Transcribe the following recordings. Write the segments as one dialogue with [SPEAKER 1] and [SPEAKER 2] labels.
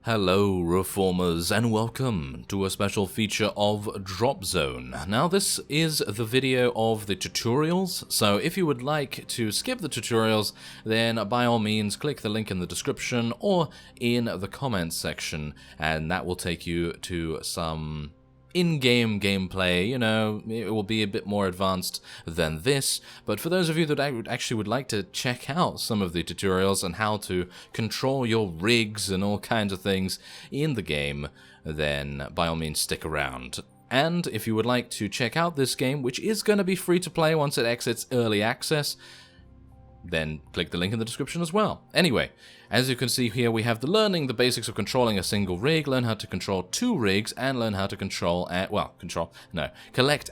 [SPEAKER 1] Hello Reformers and welcome to a special feature of Dropzone. Now this is the video of the tutorials, so if you would like to skip the tutorials then by all means click the link in the description or in the comments section and that will take you to some in-game gameplay. You know, it will be a bit more advanced than this, but for those of you that actually would like to check out some of the tutorials on how to control your rigs and all kinds of things in the game, then by all means stick around. And if you would like to check out this game, which is going to be free to play once it exits early access, then click the link in the description as well. Anyway, as you can see here, we have learning the basics of controlling a single rig, learn how to control 2 rigs, and learn how to collect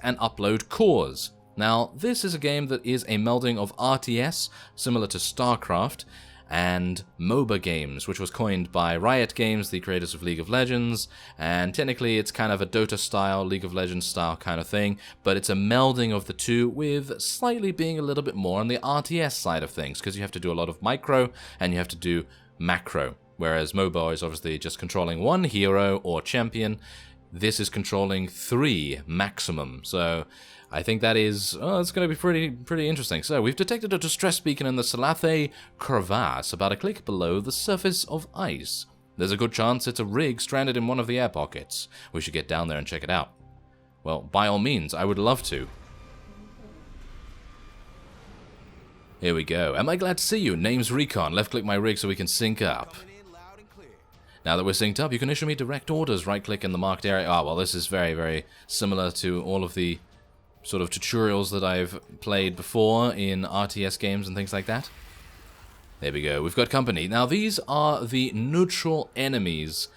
[SPEAKER 1] and upload cores. Now, this is a game that is a melding of RTS, similar to StarCraft, and MOBA games, which was coined by Riot Games, the creators of League of Legends, and technically it's kind of a Dota-style, League of Legends-style kind of thing, but it's a melding of the two, with slightly being a little bit more on the RTS side of things, because you have to do a lot of micro, and you have to do macro, whereas MOBA is obviously just controlling 1 hero or champion. This is controlling 3 maximum, so I think that is, it's going to be pretty interesting. So, we've detected a distress beacon in the Salathe crevasse, about a click below the surface of ice. There's a good chance it's a rig stranded in one of the air pockets. We should get down there and check it out. Well, by all means, I would love to. Here we go. Am I glad to see you? Name's Recon. Left-click my rig so we can sync up. Now that we're synced up, you can issue me direct orders. Right-click in the marked area. Oh, well, this is very similar to all of the sort of tutorials that I've played before in RTS games and things like that. There we go, we've got company. Now these are the neutral enemies,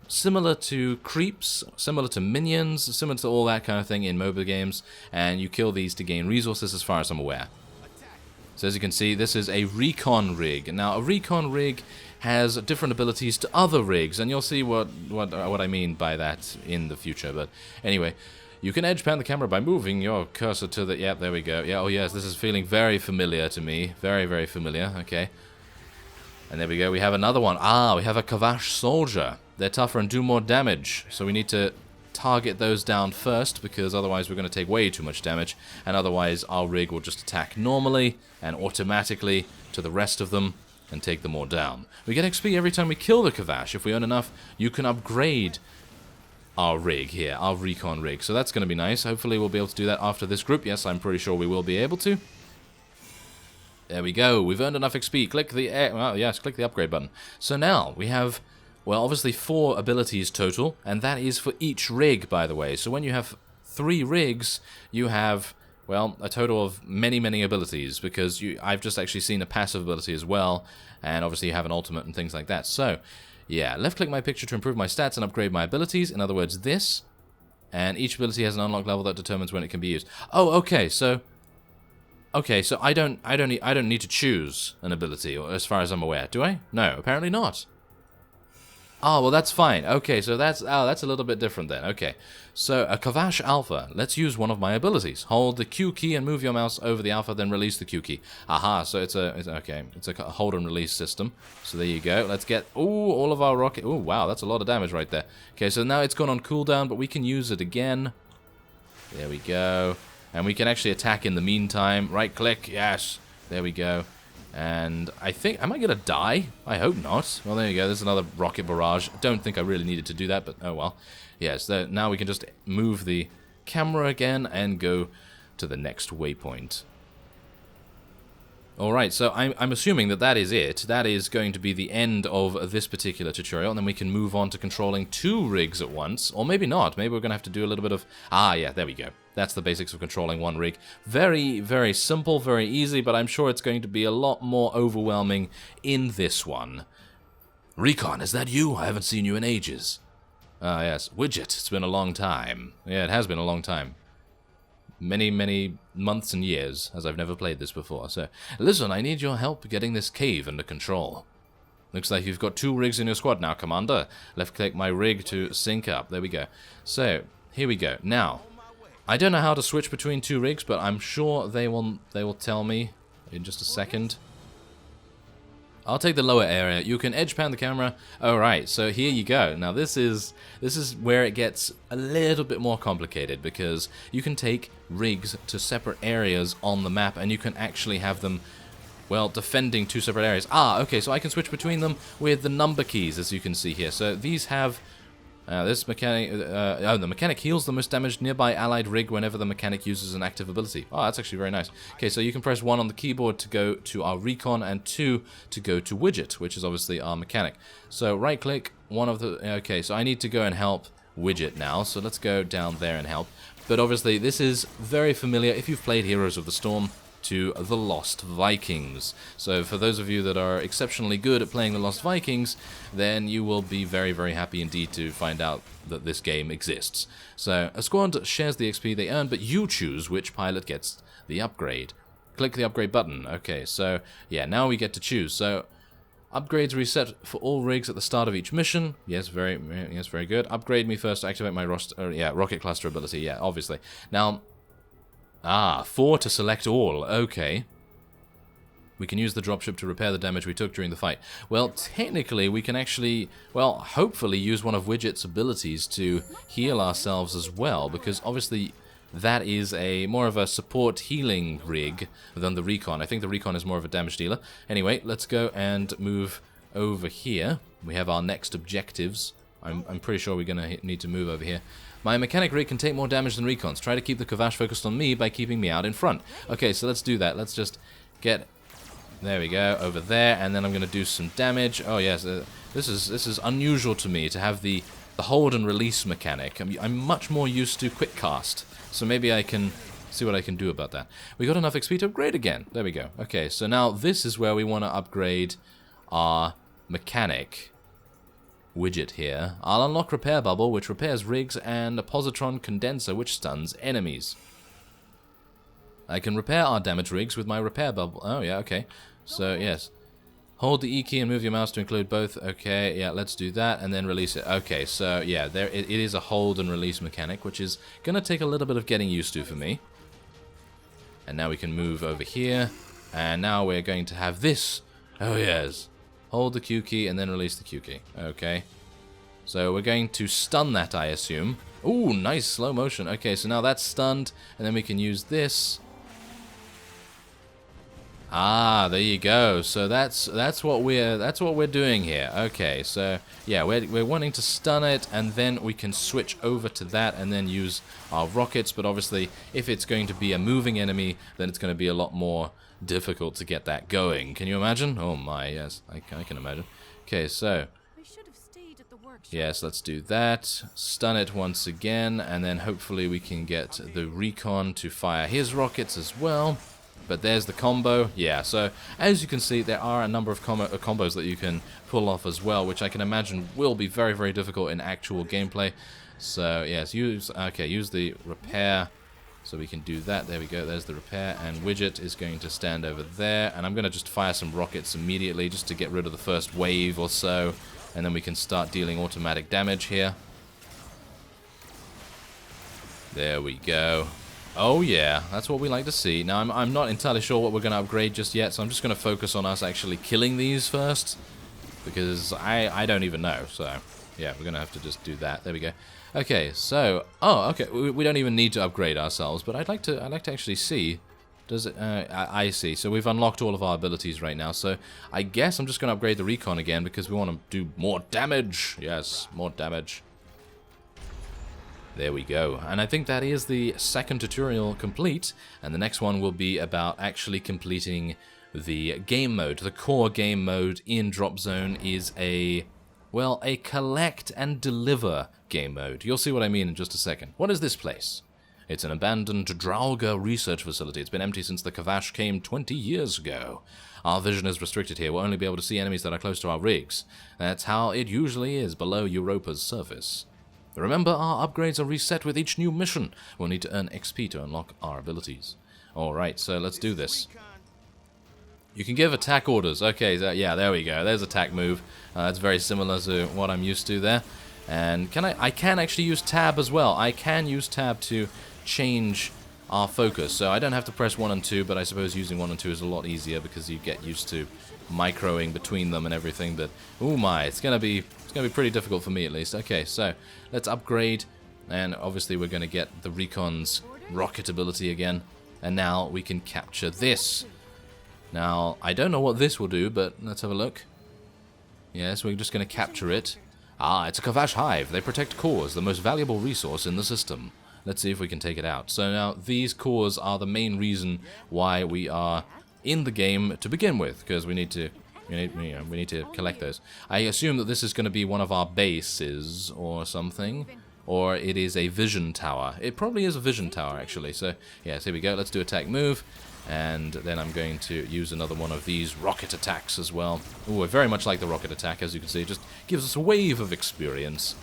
[SPEAKER 1] similar to creeps, similar to minions, similar to all that kind of thing in MOBA games, and you kill these to gain resources as far as I'm aware. So as you can see, this is a recon rig. Now a recon rig has different abilities to other rigs, and you'll see what I mean by that in the future, but anyway. You can edge pan the camera by moving your cursor to the... Yep, there we go. Yeah, oh yes, this is feeling very familiar to me. Very familiar. Okay. And there we go. We have another one. Ah, we have a Kavash soldier. They're tougher and do more damage. So we need to target those down first, because otherwise we're going to take way too much damage. And otherwise our rig will just attack normally and automatically to the rest of them and take them all down. We get XP every time we kill the Kavash. If we earn enough, you can upgrade our rig here, our recon rig. So that's going to be nice. Hopefully we'll be able to do that after this group. Yes, I'm pretty sure we will be able to. There we go. We've earned enough XP. Click the click the upgrade button. So now we have, well, obviously 4 abilities total, and that is for each rig, by the way. So when you have 3 rigs, you have, well, a total of many abilities, because I've just actually seen a passive ability as well, and obviously you have an ultimate and things like that. So yeah, left-click my picture to improve my stats and upgrade my abilities. In other words, this. And each ability has an unlock level that determines when it can be used. Oh, okay, so I don't need to choose an ability, or as far as I'm aware, do I? No, apparently not. Oh, well, that's fine. Okay, so that's a little bit different then. Okay, so a Kavash Alpha. Let's use one of my abilities. Hold the Q key and move your mouse over the Alpha, then release the Q key. Aha, so it's a hold and release system. So there you go. Let's get, all of our rocket. Oh, wow, that's a lot of damage right there. Okay, so now it's gone on cooldown, but we can use it again. There we go. And we can actually attack in the meantime. Right-click, yes. There we go. And I think, am I going to die? I hope not. Well, there you go. There's another rocket barrage. I don't think I really needed to do that, but oh well. Yes, now we can just move the camera again and go to the next waypoint. Alright, so I'm assuming that is it. That is going to be the end of this particular tutorial, and then we can move on to controlling 2 rigs at once. Or maybe not. Maybe we're going to have to do a little bit of... Ah, yeah, there we go. That's the basics of controlling 1 rig. Very simple, very easy, but I'm sure it's going to be a lot more overwhelming in this one. Recon, is that you? I haven't seen you in ages. Ah, yes. Widget, it's been a long time. Yeah, it has been a long time. Many months and years, as I've never played this before. So, listen, I need your help getting this cave under control. Looks like you've got 2 rigs in your squad now, Commander. Left-click my rig to sync up. There we go. So, here we go. Now, I don't know how to switch between 2 rigs, but I'm sure they will tell me in just a second. I'll take the lower area. You can edge pan the camera. Alright, so here you go. Now this is where it gets a little bit more complicated, because you can take rigs to separate areas on the map, and you can actually have them, well, defending two separate areas. Ah, okay, so I can switch between them with the number keys, as you can see here. So these have... this mechanic, the mechanic heals the most damaged nearby allied rig whenever the mechanic uses an active ability. Oh, that's actually very nice. Okay, so you can press 1 on the keyboard to go to our recon, and 2 to go to widget, which is obviously our mechanic. So right click, one of the... Okay, so I need to go and help widget now, so let's go down there and help. But obviously this is very familiar if you've played Heroes of the Storm, to the Lost Vikings. So for those of you that are exceptionally good at playing the Lost Vikings, then you will be very, very happy indeed to find out that this game exists. So a squad shares the XP they earn, but you choose which pilot gets the upgrade. Click the upgrade button. Okay, so yeah, now we get to choose. So upgrades reset for all rigs at the start of each mission. Yes, very good. Upgrade me first to activate my rocket cluster ability. Yeah, obviously. Now, 4 to select all. Okay. We can use the dropship to repair the damage we took during the fight. Well, technically, we can actually, well, hopefully use one of Widget's abilities to heal ourselves as well, because obviously that is more of a support healing rig than the Recon. I think the Recon is more of a damage dealer. Anyway, let's go and move over here. We have our next objectives. I'm pretty sure we're going to need to move over here. My mechanic rig can take more damage than Recons. Try to keep the Kavash focused on me by keeping me out in front. Okay, so let's do that. Let's just get... There we go, over there, and then I'm going to do some damage. Oh yes, this is unusual to me to have the hold and release mechanic. I'm much more used to quick cast, so maybe I can see what I can do about that. We got enough XP to upgrade again. There we go. Okay, so now this is where we want to upgrade our mechanic widget here. I'll unlock Repair Bubble, which repairs rigs, and a Positron Condenser, which stuns enemies. I can repair our damaged rigs with my Repair Bubble. Oh, yeah, okay. So, yes. Hold the E key and move your mouse to include both. Okay, yeah, let's do that, and then release it. Okay, so, yeah, it is a hold and release mechanic, which is going to take a little bit of getting used to for me. And now we can move over here, and now we're going to have this. Oh, yes. Hold the Q key and then release the Q key. Okay. So we're going to stun that, I assume. Ooh, nice slow motion. Okay, so now that's stunned, and then we can use this. Ah, there you go. So that's what we're doing here. Okay, so yeah, we're wanting to stun it, and then we can switch over to that and then use our rockets. But obviously, if it's going to be a moving enemy, then it's going to be a lot more difficult to get that going. Can you imagine? Oh my, yes, I can imagine. Okay, so yes, let's do that. Stun it once again, and then hopefully we can get the Recon to fire his rockets as well. But there's the combo. Yeah, so as you can see, there are a number of combos that you can pull off as well, which I can imagine will be very, very difficult in actual gameplay. So yes, use the repair. So we can do that. There we go. There's the repair, and Widget is going to stand over there, and I'm going to just fire some rockets immediately just to get rid of the first wave or so, and then we can start dealing automatic damage here. There we go. Oh yeah, that's what we like to see. Now I'm not entirely sure what we're going to upgrade just yet, so I'm just going to focus on us actually killing these first, because I don't even know. So yeah, we're going to have to just do that. There we go. Okay, so okay, we don't even need to upgrade ourselves, but I'd like to actually see. Does it? I see. So we've unlocked all of our abilities right now. So I guess I'm just going to upgrade the Recon again because we want to do more damage. Yes, more damage. There we go. And I think that is the second tutorial complete, and the next one will be about actually completing the game mode. The core game mode in Dropzone is a collect and deliver game mode. You'll see what I mean in just a second. What is this place? It's an abandoned Draugr research facility. It's been empty since the Kavash came 20 years ago. Our vision is restricted here. We'll only be able to see enemies that are close to our rigs. That's how it usually is below Europa's surface. Remember, our upgrades are reset with each new mission. We'll need to earn XP to unlock our abilities. Alright, so let's do this. You can give attack orders. Okay, so, yeah, there we go. There's attack move. That's very similar to what I'm used to there. And I can actually use tab as well. I can use tab to change our focus. So I don't have to press 1 and 2, but I suppose using 1 and 2 is a lot easier because you get used to microing between them and everything. But oh my, it's gonna be pretty difficult for me at least. Okay, so let's upgrade, and obviously we're gonna get the Recon's rocket ability again, and now we can capture this. Now I don't know what this will do, but let's have a look. Yes, we're just gonna capture it. Ah, it's a Kavash hive. They protect cores, the most valuable resource in the system. Let's see if we can take it out. So now these cores are the main reason why we are in the game to begin with, because we need to collect those. I assume that this is going to be one of our bases or something, or it is a vision tower. It probably is a vision tower actually. So yes, here we go. Let's do attack move, and then I'm going to use another one of these rocket attacks as well. Ooh, very much like the rocket attack, as you can see. It just gives us a wave of experience.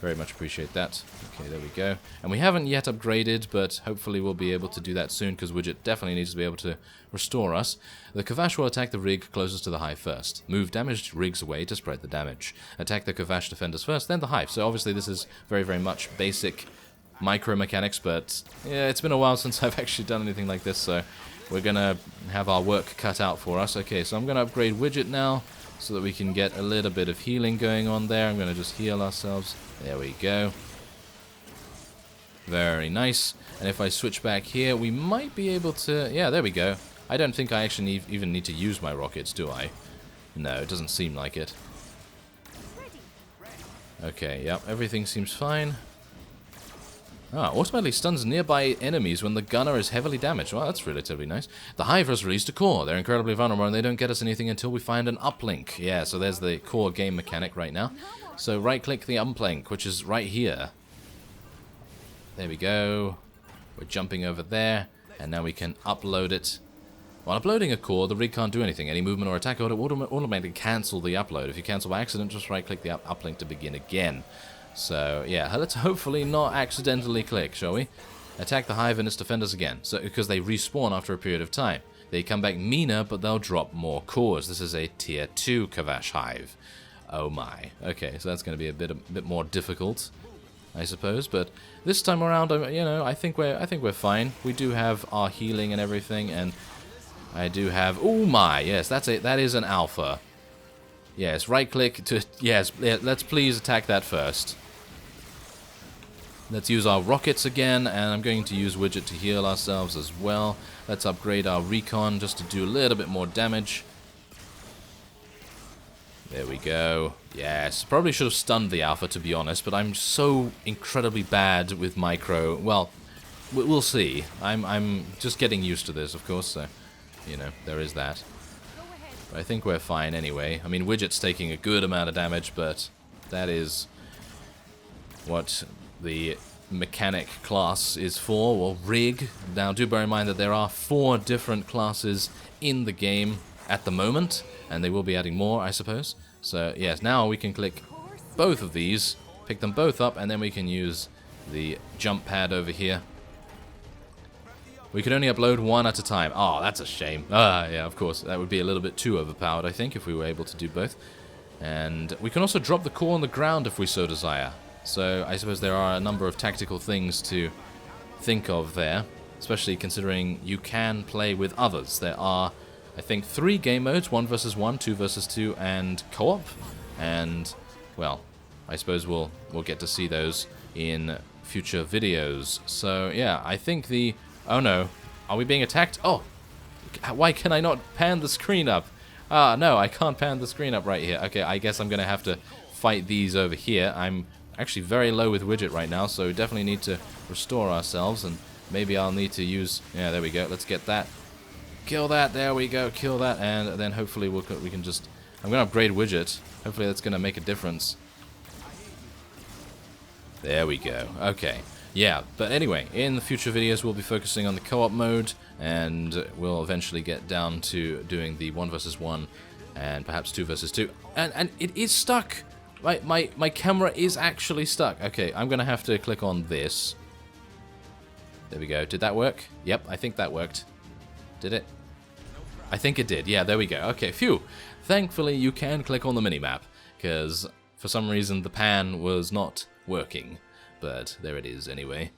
[SPEAKER 1] Very much appreciate that. Okay, there we go. And we haven't yet upgraded, but hopefully we'll be able to do that soon, because Widget definitely needs to be able to restore us. The Kavash will attack the rig closest to the hive first. Move damaged rigs away to spread the damage. Attack the Kavash defenders first, then the hive. So obviously this is very, very much basic micro mechanics, but yeah, it's been a while since I've actually done anything like this, so we're gonna have our work cut out for us. Okay, so I'm gonna upgrade Widget now, so that we can get a little bit of healing going on there. I'm gonna just heal ourselves. There we go. Very nice. And if I switch back here, we might be able to... Yeah, there we go. I don't think I actually even need to use my rockets, do I? No, it doesn't seem like it. Okay, yep, everything seems fine. Ah, automatically stuns nearby enemies when the gunner is heavily damaged. Well, that's relatively nice. The Hive has released a core. They're incredibly vulnerable and they don't get us anything until we find an uplink. Yeah, so there's the core game mechanic right now. So right-click the uplink, which is right here. There we go. We're jumping over there, and now we can upload it. While uploading a core, the rig can't do anything. Any movement or attack will automatically cancel the upload. If you cancel by accident, just right-click the uplink to begin again. So, yeah, let's hopefully not accidentally click, shall we? Attack the Hive and its defenders again, so because they respawn after a period of time. They come back meaner, but they'll drop more cores. This is a Tier 2 Kavash Hive. Oh my. Okay, so that's going to be a bit more difficult, I suppose. But this time around, you know, I think we're fine. We do have our healing and everything, and I do have. Oh my! Yes, that is an alpha. Yes, right-click to... Yes, let's please attack that first. Let's use our rockets again, and I'm going to use Widget to heal ourselves as well. Let's upgrade our Recon just to do a little bit more damage. There we go. Yes, probably should have stunned the Alpha, to be honest, but I'm so incredibly bad with micro. Well, we'll see. I'm just getting used to this, of course, so, you know, there is that. I think we're fine anyway. I mean, Widget's taking a good amount of damage, but that is what the mechanic class is for, or rig. Now, do bear in mind that there are 4 different classes in the game at the moment, and they will be adding more, I suppose. So, yes, now we can click both of these, pick them both up, and then we can use the jump pad over here. We can only upload 1 at a time. Oh, that's a shame. Yeah, of course. That would be a little bit too overpowered, I think, if we were able to do both. And we can also drop the core on the ground if we so desire. So I suppose there are a number of tactical things to think of there, especially considering you can play with others. There are, I think, 3 game modes, 1 versus 1, 2 versus 2, and co-op. And, well, I suppose we'll get to see those in future videos. So, yeah, I think the... Oh no, are we being attacked? Oh, why can I not pan the screen up? Ah, no, I can't pan the screen up right here. Okay, I guess I'm going to have to fight these over here. I'm actually very low with Widget right now, so we definitely need to restore ourselves, and maybe I'll need to use... Yeah, there we go, let's get that. Kill that, there we go, kill that, and then hopefully we can just... I'm going to upgrade Widget. Hopefully that's going to make a difference. There we go, okay. Yeah, but anyway, in the future videos we'll be focusing on the co-op mode, and we'll eventually get down to doing the 1 versus 1 and perhaps 2 versus 2. And it is stuck! My camera is actually stuck. Okay, I'm gonna have to click on this. There we go. Did that work? Yep, I think that worked. Did it? I think it did. Yeah, there we go. Okay, phew. Thankfully you can click on the minimap, because for some reason the pan was not working. But there it is anyway.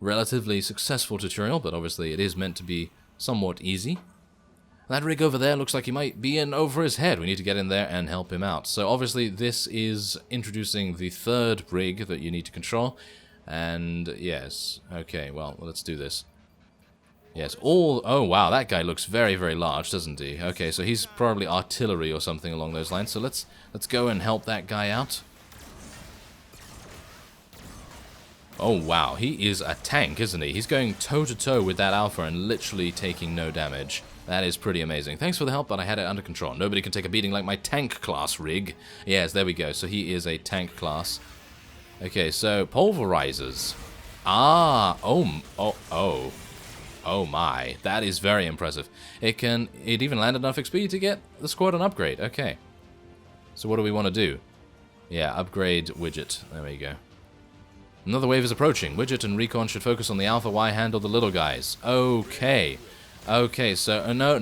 [SPEAKER 1] relatively successful tutorial, but obviously it is meant to be somewhat easy. That rig over there looks like he might be in over his head. We need to get in there and help him out. So obviously this is introducing the third rig that you need to control. And yes, okay, well, let's do this. Yes, oh wow, that guy looks very, very large, doesn't he? Okay, so he's probably artillery or something along those lines. So let's go and help that guy out. Oh wow, he is a tank, isn't he? He's going toe-to-toe with that alpha and literally taking no damage. That is pretty amazing. Thanks for the help, but I had it under control. Nobody can take a beating like my tank class rig. Yes, there we go. So he is a tank class. Okay, so pulverizers. Ah, oh my. That is very impressive. It even landed enough XP to get the squad an upgrade. Okay. So what do we want to do? Yeah, upgrade widget. There we go. Another wave is approaching. Widget and Recon should focus on the Alpha. Y handle the little guys. Okay. Okay, so no,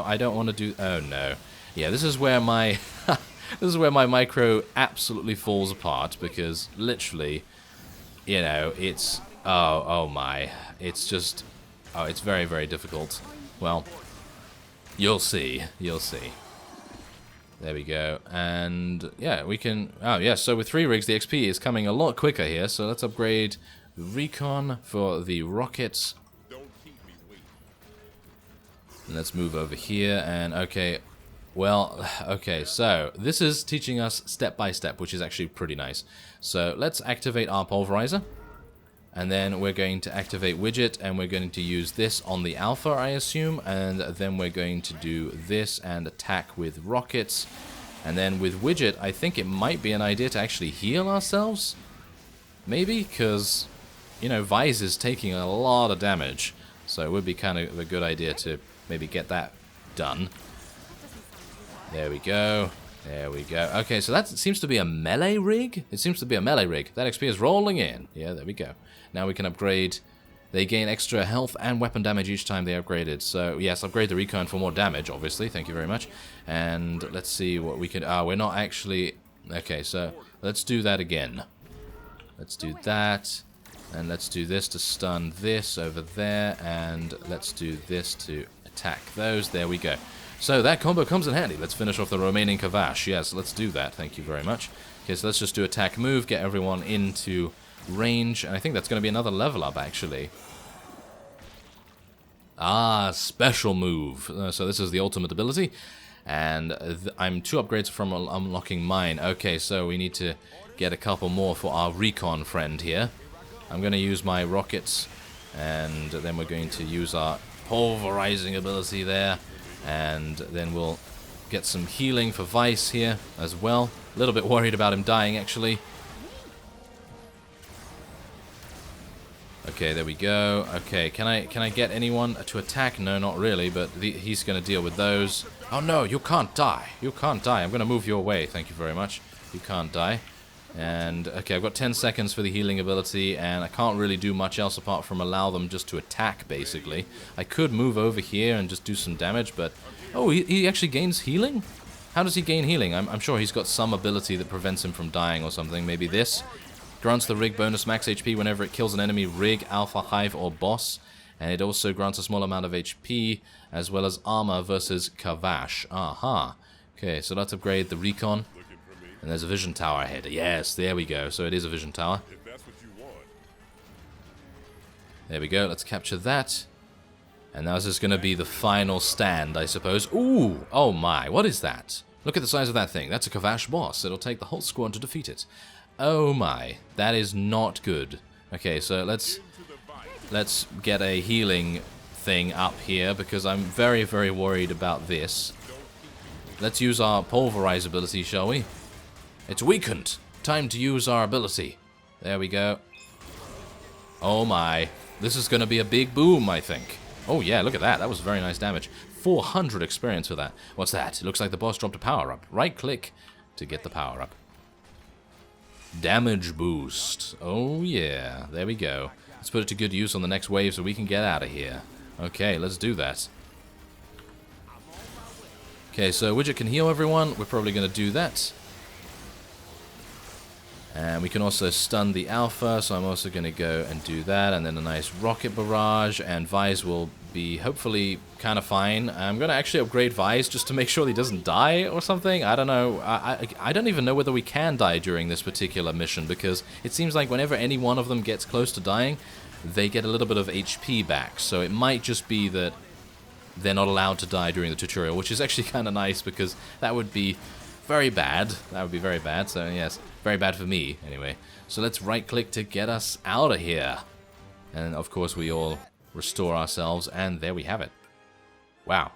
[SPEAKER 1] I don't want to do. Oh no, yeah, this is where my this is where my micro absolutely falls apart because literally, you know, it's oh my, it's just it's very, very difficult. Well, you'll see, There we go, and yeah, we can. Oh yeah, so with 3 rigs, the XP is coming a lot quicker here. So let's upgrade Recon for the rockets. And let's move over here, and okay, well, okay, so this is teaching us step by step, which is actually pretty nice. So let's activate our pulverizer, and then we're going to activate widget, and we're going to use this on the alpha, I assume, and then we're going to do this and attack with rockets, and then with widget, I think it might be an idea to actually heal ourselves, maybe, because, you know, Vise is taking a lot of damage, so it would be kind of a good idea to maybe get that done. There we go. There we go. Okay, so that seems to be a melee rig. It seems to be a melee rig. That XP is rolling in. Yeah, there we go. Now we can upgrade. They gain extra health and weapon damage each time they upgraded. So, yes, upgrade the Recon for more damage, obviously. Thank you very much. And let's see what we can... Ah, we're not actually... Okay, so let's do that again. Let's do that. And let's do this to stun this over there. And let's do this to... attack those. There we go. So that combo comes in handy. Let's finish off the remaining Kavash. Yes, let's do that. Thank you very much. Okay, so let's just do attack move, get everyone into range, and I think that's going to be another level up, actually. Ah, special move. So this is the ultimate ability, and I'm 2 upgrades from unlocking mine. Okay, so we need to get a couple more for our Recon friend here. I'm going to use my rockets, and then we're going to use our pulverizing ability there, and then we'll get some healing for Vice here as well. A little bit worried about him dying, actually. Okay, there we go. Okay, can I get anyone to attack? No, not really, but he's going to deal with those. Oh no, you can't die. You can't die. I'm going to move your way. Thank you very much. You can't die. And, okay, I've got 10 seconds for the healing ability, and I can't really do much else apart from allow them just to attack, basically. I could move over here and just do some damage, but... Oh, he actually gains healing? How does he gain healing? I'm sure he's got some ability that prevents him from dying or something. Maybe this. Grants the rig bonus max HP whenever it kills an enemy rig, alpha, hive, or boss. And it also grants a small amount of HP, as well as armor versus Kavash. Aha. Okay, so let's upgrade the Recon. And there's a vision tower ahead. Yes, there we go. So it is a vision tower. There we go. Let's capture that. And now this is going to be the final stand, I suppose. Ooh! Oh my, what is that? Look at the size of that thing. That's a Kavash boss. It'll take the whole squad to defeat it. Oh my, that is not good. Okay, so let's get a healing thing up here, because I'm very, very worried about this. Let's use our pulverize ability, shall we? It's weakened. Time to use our ability. There we go. Oh my. This is going to be a big boom, I think. Oh yeah, look at that. That was very nice damage. 400 experience for that. What's that? It looks like the boss dropped a power-up. Right-click to get the power-up. Damage boost. Oh yeah. There we go. Let's put it to good use on the next wave so we can get out of here. Okay, let's do that. Okay, so Widget can heal everyone. We're probably going to do that. And we can also stun the Alpha, so I'm also going to go and do that. And then a nice rocket barrage, and Vise will be hopefully kind of fine. I'm going to actually upgrade Vise just to make sure he doesn't die or something. I don't know. I don't even know whether we can die during this particular mission, because it seems like whenever any one of them gets close to dying, they get a little bit of HP back. So it might just be that they're not allowed to die during the tutorial, which is actually kind of nice, because that would be very bad. That would be very bad. So yes, very bad for me anyway. So let's right click to get us out of here. And of course we all restore ourselves, and there we have it. Wow.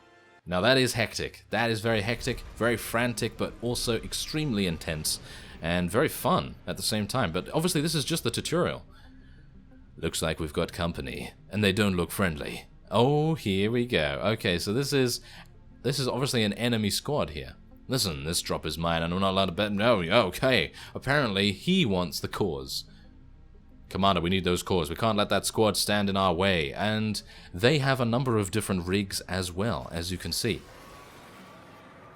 [SPEAKER 1] Now that is hectic. That is very hectic, very frantic, but also extremely intense and very fun at the same time. But obviously this is just the tutorial. Looks like we've got company, and they don't look friendly. Oh, here we go. Okay, so this is obviously an enemy squad here. Listen, this drop is mine, and I'm not allowed to bet. No, okay. Apparently, he wants the cores. Commander, we need those cores. We can't let that squad stand in our way. And they have a number of different rigs as well, as you can see.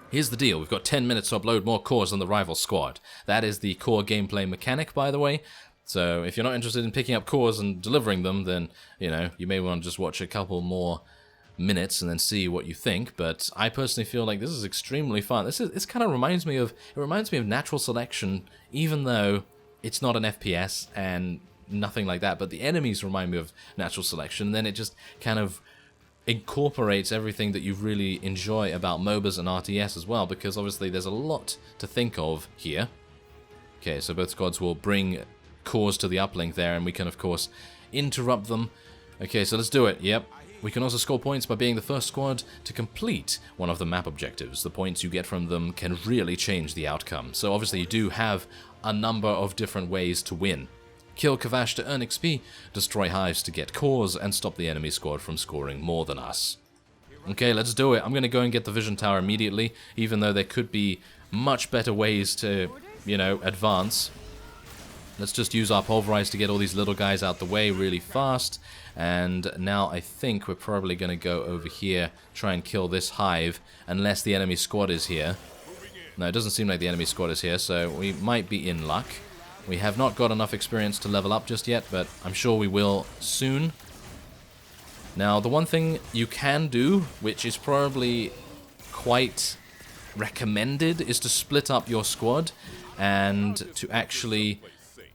[SPEAKER 1] Here's the deal. We've got 10 minutes to upload more cores than the rival squad. That is the core gameplay mechanic, by the way. So if you're not interested in picking up cores and delivering them, then, you know, you may want to just watch a couple more minutes and then see what you think. But I personally feel like this is extremely fun. This kind of reminds me of natural selection, even though it's not an FPS and nothing like that. But the enemies remind me of natural selection. And then it just kind of incorporates everything that you really enjoy about MOBAs and RTS as well, because obviously there's a lot to think of here. Okay, so both squads will bring cores to the uplink there, and we can of course interrupt them. Okay, so let's do it. Yep. We can also score points by being the first squad to complete one of the map objectives. The points you get from them can really change the outcome. So obviously you do have a number of different ways to win. Kill Kavash to earn XP, destroy hives to get cores, and stop the enemy squad from scoring more than us. Okay, let's do it. I'm going to go and get the vision tower immediately, even though there could be much better ways to, you know, advance. Let's just use our pulverize to get all these little guys out the way really fast. And now I think we're probably going to go over here, try and kill this hive, unless the enemy squad is here. No, it doesn't seem like the enemy squad is here, so we might be in luck. We have not got enough experience to level up just yet, but I'm sure we will soon. Now, the one thing you can do, which is probably quite recommended, is to split up your squad and to actually,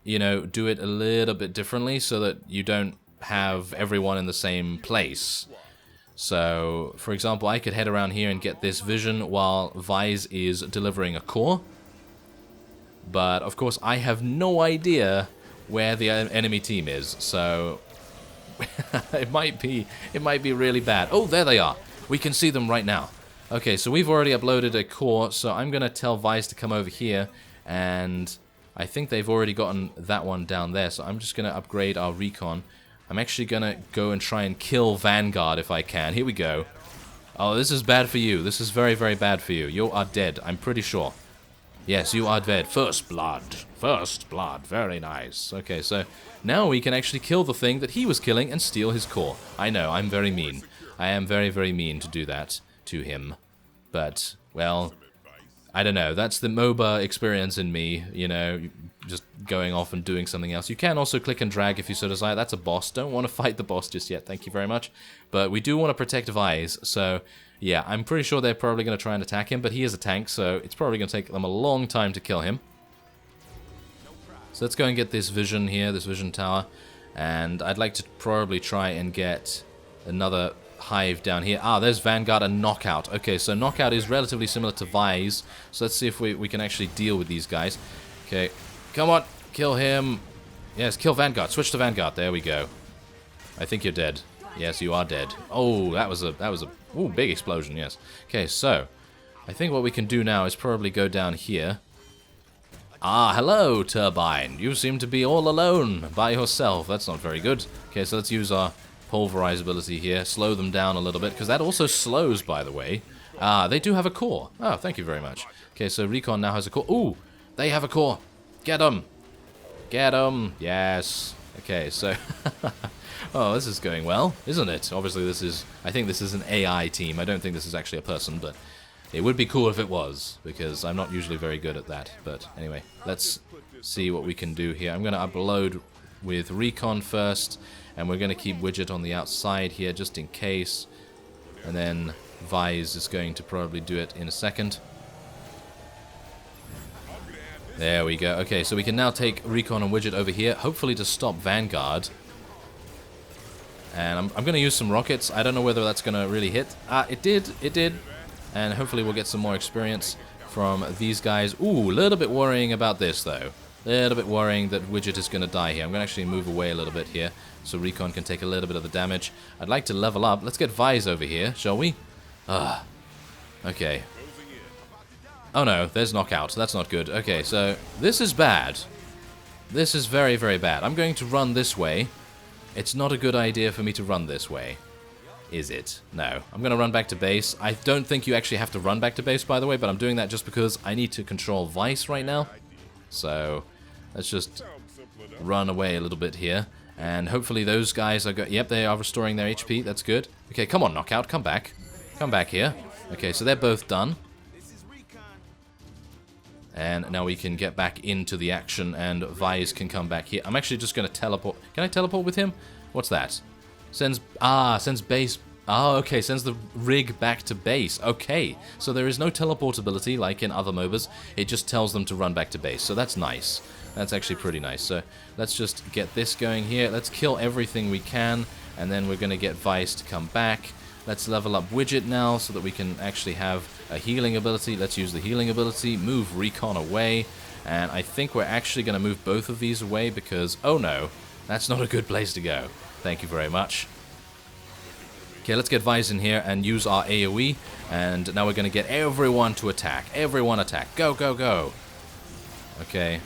[SPEAKER 1] you know, do it a little bit differently so that you don't have everyone in the same place. So, for example, I could head around here and get this vision while Vise is delivering a core. But, of course, I have no idea where the enemy team is, so it might be really bad. Oh, there they are. We can see them right now. Okay, so we've already uploaded a core, so I'm going to tell Vise to come over here, and I think they've already gotten that one down there, so I'm just going to upgrade our recon. I'm actually going to go and try and kill Vanguard if I can. Here we go. Oh, this is bad for you. This is very, very bad for you. You are dead, I'm pretty sure. Yes, you are dead. First blood. First blood. Very nice. Okay, so now we can actually kill the thing that he was killing and steal his core. I know, I'm very mean. I am very, very mean to do that to him. But, well, I don't know. That's the MOBA experience in me, you know, just going off and doing something else. You can also click and drag if you so desire. That's a boss. Don't want to fight the boss just yet. Thank you very much. But we do want to protect Vise, so yeah, I'm pretty sure they're probably going to try and attack him, but he is a tank, so it's probably going to take them a long time to kill him. So let's go and get this vision here, this vision tower, and I'd like to probably try and get another hive down here. Ah, there's Vanguard and Knockout. Okay, so Knockout is relatively similar to Vise, so let's see if we can actually deal with these guys. Okay, come on, kill him. Yes, kill Vanguard. Switch to Vanguard. There we go. I think you're dead. Yes, you are dead. Oh, that was a ooh, big explosion, yes. Okay, so I think what we can do now is probably go down here. Ah, hello, Turbine. You seem to be all alone by yourself. That's not very good. Okay, so let's use our pulverize ability here. Slow them down a little bit, because that also slows, by the way. Ah, they do have a core. Oh, thank you very much. Okay, so Recon now has a core. Ooh, they have a core. Get them. Get them. Yes. Okay, so oh, this is going well, isn't it? Obviously, I think this is an AI team. I don't think this is actually a person, but It would be cool if it was, because I'm not usually very good at that. But anyway, let's see what we can do here. I'm going to upload with Recon first, and we're going to keep Widget on the outside here just in case. And then Vise is going to probably do it in a second. There we go. Okay, so we can now take Recon and Widget over here, hopefully to stop Vanguard. And I'm going to use some rockets. I don't know whether that's going to really hit. It did. And hopefully we'll get some more experience from these guys. Ooh, a little bit worrying about this, though. A little bit worrying that Widget is going to die here. I'm going to actually move away a little bit here so Recon can take a little bit of the damage. I'd like to level up. Let's get Vise over here, shall we? Okay. Oh no, there's knockout. That's not good. Okay, so this is bad. This is very, very bad. I'm going to run this way. It's not a good idea for me to run this way. Is it? No. I'm going to run back to base. I don't think you actually have to run back to base, by the way, but I'm doing that just because I need to control Vice right now. So, let's just run away a little bit here. And hopefully those guys are... Yep, they are restoring their HP. That's good. Okay, come on, Knockout. Come back. Come back here. Okay, so they're both done. And now we can get back into the action, and Vise can come back here. I'm actually just going to teleport. Can I teleport with him? What's that? Sends base. Oh, okay, sends the rig back to base. Okay, so there is no teleportability like in other MOBAs. It just tells them to run back to base, so that's nice. That's actually pretty nice. So let's just get this going here. Let's kill everything we can, and then we're going to get Vice to come back. Let's level up Widget now so that we can actually have a healing ability. Let's use the healing ability. Move Recon away. And I think we're actually going to move both of these away because, oh no, that's not a good place to go. Thank you very much. Okay, let's get Vice in here and use our AoE. And now we're going to get everyone to attack. Everyone attack. Go, go, go. Okay.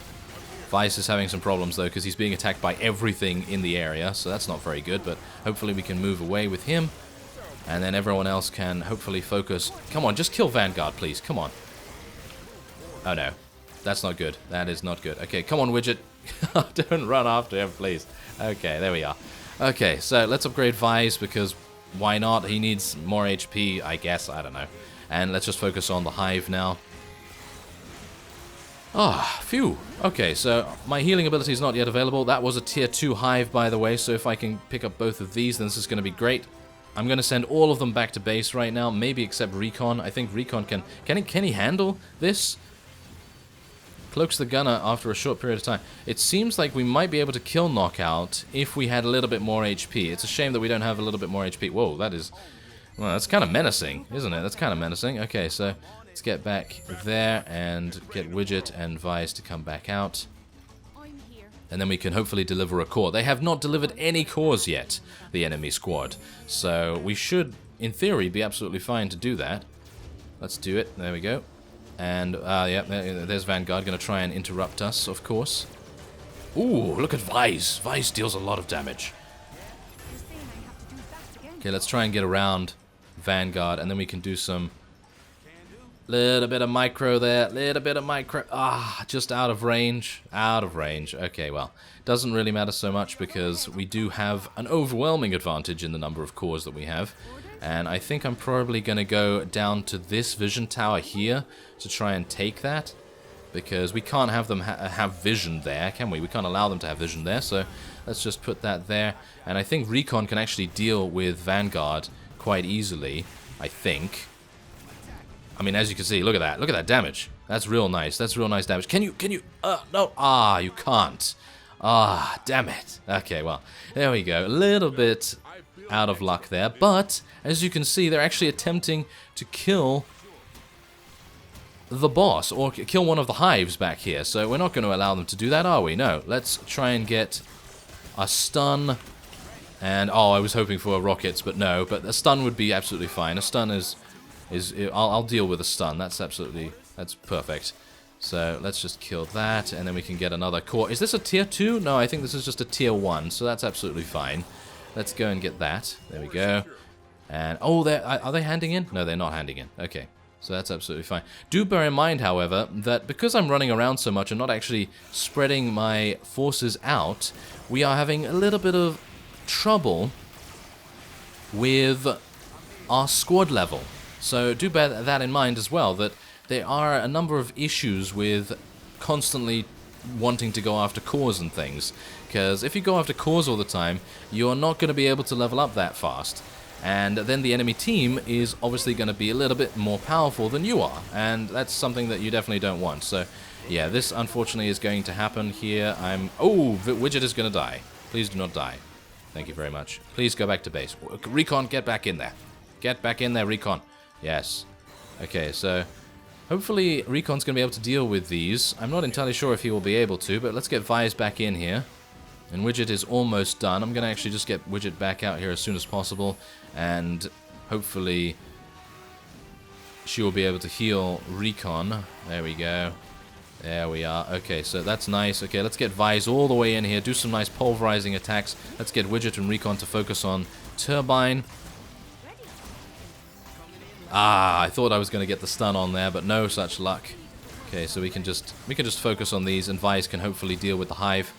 [SPEAKER 1] Vice is having some problems though because he's being attacked by everything in the area. So that's not very good, but hopefully we can move away with him. And then everyone else can hopefully focus. Come on, just kill Vanguard, please. Come on. Oh, no. That's not good. That is not good. Okay, come on, Widget. Don't run after him, please. Okay, there we are. Okay, so let's upgrade Vise because why not? He needs more HP, I guess. I don't know. And let's just focus on the Hive now. Ah, phew. Okay, so my healing ability is not yet available. That was a tier 2 Hive, by the way. So if I can pick up both of these, then this is going to be great. I'm going to send all of them back to base right now, maybe except Recon. I think Recon can he handle this? Cloaks the Gunner after a short period of time. It seems like we might be able to kill Knockout if we had a little bit more HP. It's a shame that we don't have a little bit more HP. Whoa, that is... Well, that's kind of menacing, isn't it? That's kind of menacing. Okay, so let's get back there and get Widget and Vice to come back out. And then we can hopefully deliver a core. They have not delivered any cores yet, the enemy squad. So we should, in theory, be absolutely fine to do that. Let's do it. There we go. And, yeah, there's Vanguard going to try and interrupt us, of course. Ooh, look at Vice. Vice deals a lot of damage. Okay, let's try and get around Vanguard, and then we can do some... Little bit of micro there, little bit of micro. Just out of range. Out of range. Okay, well, doesn't really matter so much because we do have an overwhelming advantage in the number of cores that we have. And I think I'm probably going to go down to this vision tower here to try and take that. Because we can't have them have vision there, can we? We can't allow them to have vision there, so let's just put that there. And I think Recon can actually deal with Vanguard quite easily, I think. I mean, as you can see, look at that. Look at that damage. That's real nice. That's real nice damage. Can you, no. You can't. Damn it. Okay, well, there we go. A little bit out of luck there. But, as you can see, they're actually attempting to kill the boss, or kill one of the hives back here. So we're not going to allow them to do that, are we? No. Let's try and get a stun. And, I was hoping for rockets, but no. But a stun would be absolutely fine. A stun is I'll deal with a stun. That's perfect. So let's just kill that, and then we can get another core. Is this a tier 2? No, I think this is just a tier 1, so that's absolutely fine. Let's go and get that. There we go. And, are they handing in? No, they're not handing in. Okay, so that's absolutely fine. Do bear in mind, however, that because I'm running around so much and not actually spreading my forces out, we are having a little bit of trouble with our squad level. So do bear that in mind as well, that there are a number of issues with constantly wanting to go after cores and things. Because if you go after cores all the time, you're not going to be able to level up that fast. And then the enemy team is obviously going to be a little bit more powerful than you are. And that's something that you definitely don't want. So, yeah, this unfortunately is going to happen here. Oh, the widget is going to die. Please do not die. Thank you very much. Please go back to base. Recon, get back in there. Get back in there, Recon. Yes. Okay, so hopefully Recon's going to be able to deal with these. I'm not entirely sure if he will be able to, but let's get Vise back in here. And Widget is almost done. I'm going to actually just get Widget back out here as soon as possible. And hopefully she will be able to heal Recon. There we go. There we are. Okay, so that's nice. Okay, let's get Vise all the way in here. Do some nice pulverizing attacks. Let's get Widget and Recon to focus on Turbine. Ah, I thought I was going to get the stun on there, but no such luck. Okay, so we can just focus on these, and Vise can hopefully deal with the Hive.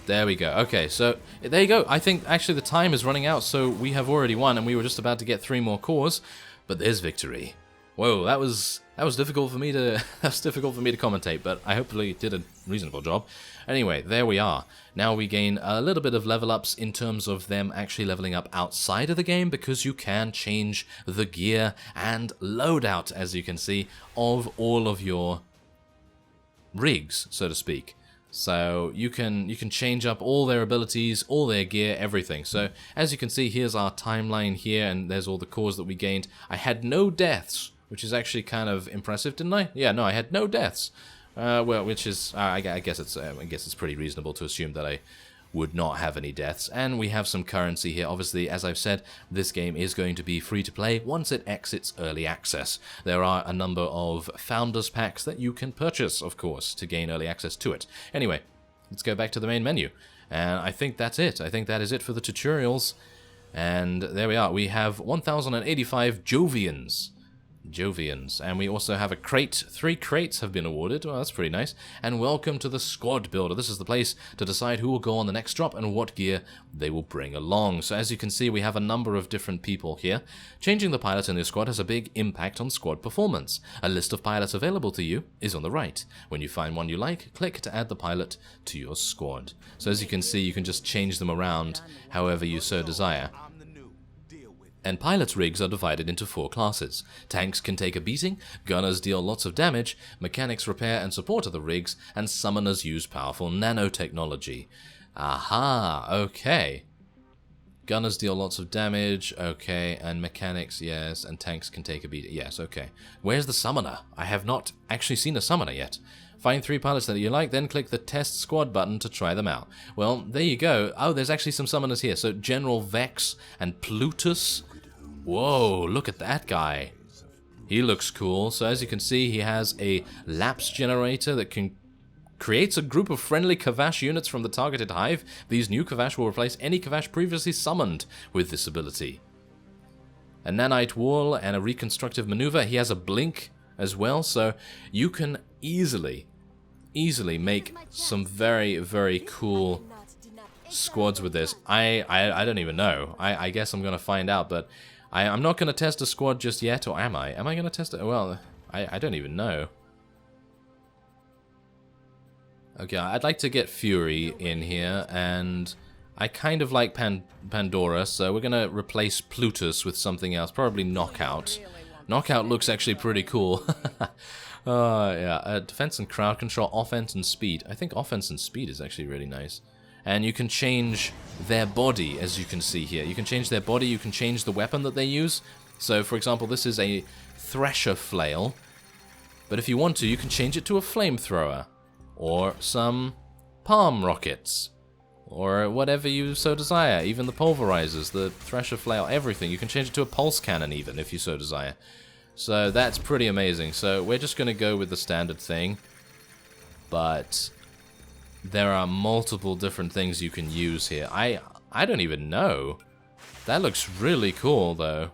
[SPEAKER 1] There we go. Okay, so there you go. I think actually the time is running out, so we have already won, and we were just about to get 3 more cores, but there's victory. Whoa, that was difficult for me to commentate, but I hopefully did a reasonable job. Anyway, there we are. Now we gain a little bit of level ups in terms of them actually leveling up outside of the game, because you can change the gear and loadout, as you can see, of all of your rigs, so to speak. So you can change up all their abilities, all their gear, everything. So as you can see, here's our timeline here, and there's all the cores that we gained. I had no deaths, which is actually kind of impressive, didn't I? Yeah, no, I had no deaths. Well, which is I guess it's pretty reasonable to assume that I would not have any deaths. And we have some currency here. Obviously, as I've said, this game is going to be free to play once it exits early access. There are a number of founders packs that you can purchase, of course, to gain early access to it. Anyway, let's go back to the main menu. And I think that's it. I think that is it for the tutorials. And there we are. We have 1,085 Jovians. And we also have a crate. 3 crates have been awarded. Well, that's pretty nice. And welcome to the squad builder. This is the place to decide who will go on the next drop and what gear they will bring along. So as you can see, we have a number of different people here. Changing the pilot in your squad has a big impact on squad performance. A list of pilots available to you is on the right. When you find one you like, click to add the pilot to your squad. So as you can see, you can just change them around however you so desire. And pilots' rigs are divided into 4 classes. Tanks can take a beating, gunners deal lots of damage, mechanics repair and support other rigs, and summoners use powerful nanotechnology. Aha, okay. Gunners deal lots of damage, okay, and mechanics, yes, and tanks can take a beating, yes, okay. Where's the summoner? I have not actually seen a summoner yet. Find 3 pilots that you like, then click the Test Squad button to try them out. Well, there you go. Oh, there's actually some summoners here. So, General Vex and Plutus. Whoa, look at that guy. He looks cool. So, as you can see, he has a lapse generator that creates a group of friendly Kavash units from the targeted hive. These new Kavash will replace any Kavash previously summoned with this ability. A nanite wall and a reconstructive maneuver. He has a blink as well, so you can easily make some very, very cool squads with this. I don't even know. I guess I'm going to find out, but I'm not going to test a squad just yet, or am I? Am I going to test it? Well, I don't even know. Okay, I'd like to get Fury in here, and I kind of like Pandora, so we're going to replace Plutus with something else, probably Knockout. Knockout looks actually pretty cool. Yeah, defense and crowd control, offense and speed. I think offense and speed is actually really nice. And you can change their body, as you can see here. You can change their body, you can change the weapon that they use. So, for example, this is a Thresher Flail. But if you want to, you can change it to a Flamethrower. Or some Palm Rockets. Or whatever you so desire. Even the Pulverizers, the Thresher Flail, everything. You can change it to a Pulse Cannon even, if you so desire. So that's pretty amazing. So we're just going to go with the standard thing. But there are multiple different things you can use here. I don't even know. That looks really cool, though.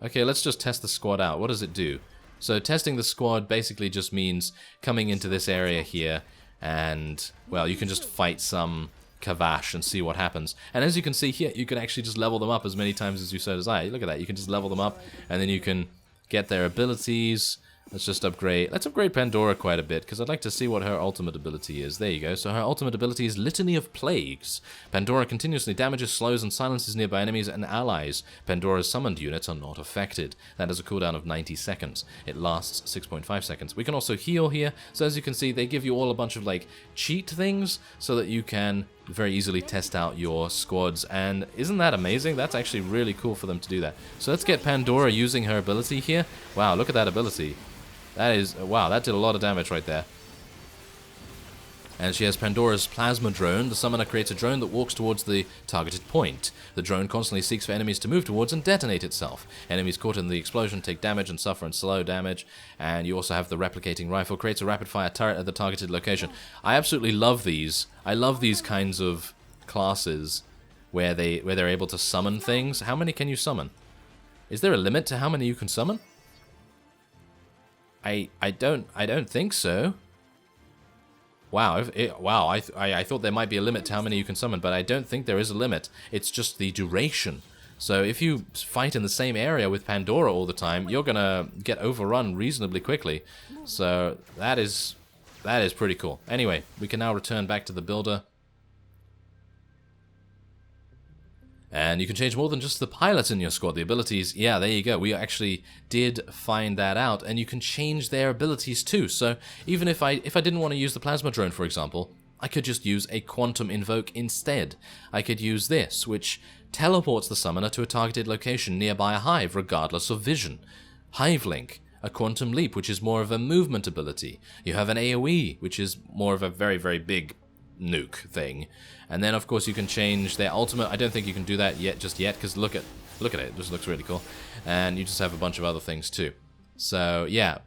[SPEAKER 1] Okay, let's just test the squad out. What does it do? So testing the squad basically just means coming into this area here and, well, you can just fight some Kavash and see what happens. And as you can see here, you can actually just level them up as many times as you so desire. Look at that, you can just level them up, and then you can get their abilities. Let's just upgrade. Let's upgrade Pandora quite a bit, because I'd like to see what her ultimate ability is. There you go. So her ultimate ability is Litany of Plagues. Pandora continuously damages, slows, and silences nearby enemies and allies. Pandora's summoned units are not affected. That has a cooldown of 90 seconds. It lasts 6.5 seconds. We can also heal here. So as you can see, they give you all a bunch of like cheat things so that you can very easily test out your squads. And isn't that amazing? That's actually really cool for them to do that. So let's get Pandora using her ability here. Wow, look at that ability. That is, wow, that did a lot of damage right there. And she has Pandora's Plasma Drone. The summoner creates a drone that walks towards the targeted point. The drone constantly seeks for enemies to move towards and detonate itself. Enemies caught in the explosion take damage and suffer and slow damage. And you also have the replicating rifle. Creates a rapid-fire turret at the targeted location. I absolutely love these. I love these kinds of classes where they're able to summon things. How many can you summon? Is there a limit to how many you can summon? I don't think so. Wow, I thought there might be a limit to how many you can summon, but I don't think there is a limit. It's just the duration. So if you fight in the same area with Pandora all the time, you're gonna get overrun reasonably quickly. So that is pretty cool. Anyway, we can now return back to the builder. And you can change more than just the pilots in your squad. The abilities, yeah, there you go. We actually did find that out. And you can change their abilities too. So even if I didn't want to use the Plasma Drone, for example, I could just use a Quantum Invoke instead. I could use this, which teleports the summoner to a targeted location nearby a hive, regardless of vision. Hive Link, a Quantum Leap, which is more of a movement ability. You have an AoE, which is more of a very, very big nuke thing. And then of course you can change their ultimate. I don't think you can do that just yet, because look at it, it just looks really cool. And you just have a bunch of other things too. So yeah,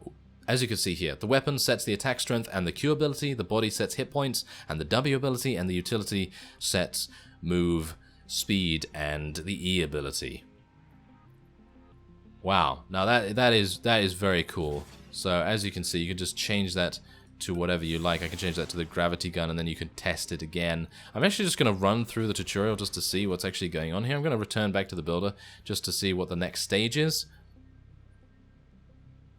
[SPEAKER 1] as you can see here, the weapon sets the attack strength and the Q ability, the body sets hit points and the W ability, and the utility sets move, speed, and the E ability. Wow, now that is very cool. So as you can see, you can just change that to whatever you like. I can change that to the gravity gun, and then you can test it again. I'm actually just going to run through the tutorial just to see what's actually going on here. I'm going to return back to the builder just to see what the next stage is.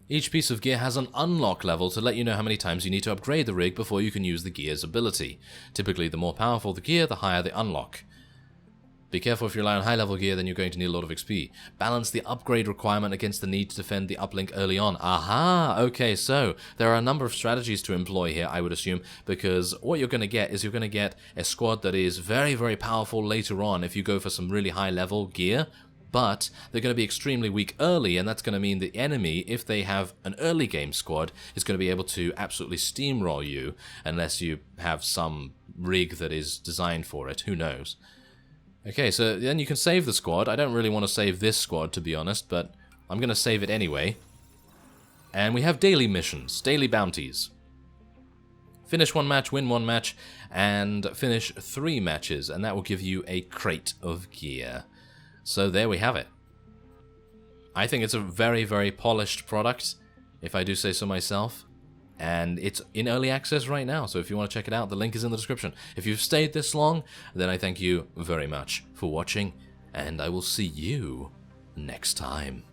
[SPEAKER 1] Each piece of gear has an unlock level to let you know how many times you need to upgrade the rig before you can use the gear's ability. Typically, the more powerful the gear, the higher the unlock. Be careful if you rely on high-level gear, then you're going to need a lot of XP. Balance the upgrade requirement against the need to defend the uplink early on. Aha! Okay, so there are a number of strategies to employ here, I would assume, because what you're going to get is you're going to get a squad that is very, very powerful later on if you go for some really high-level gear, but they're going to be extremely weak early, and that's going to mean the enemy, if they have an early game squad, is going to be able to absolutely steamroll you, unless you have some rig that is designed for it. Who knows? Okay, so then you can save the squad. I don't really want to save this squad, to be honest, but I'm going to save it anyway. And we have daily missions, daily bounties. Finish one match, win one match, and finish 3 matches, and that will give you a crate of gear. So there we have it. I think it's a very, very polished product, if I do say so myself. And it's in early access right now, so if you want to check it out, the link is in the description. If you've stayed this long, then I thank you very much for watching, and I will see you next time.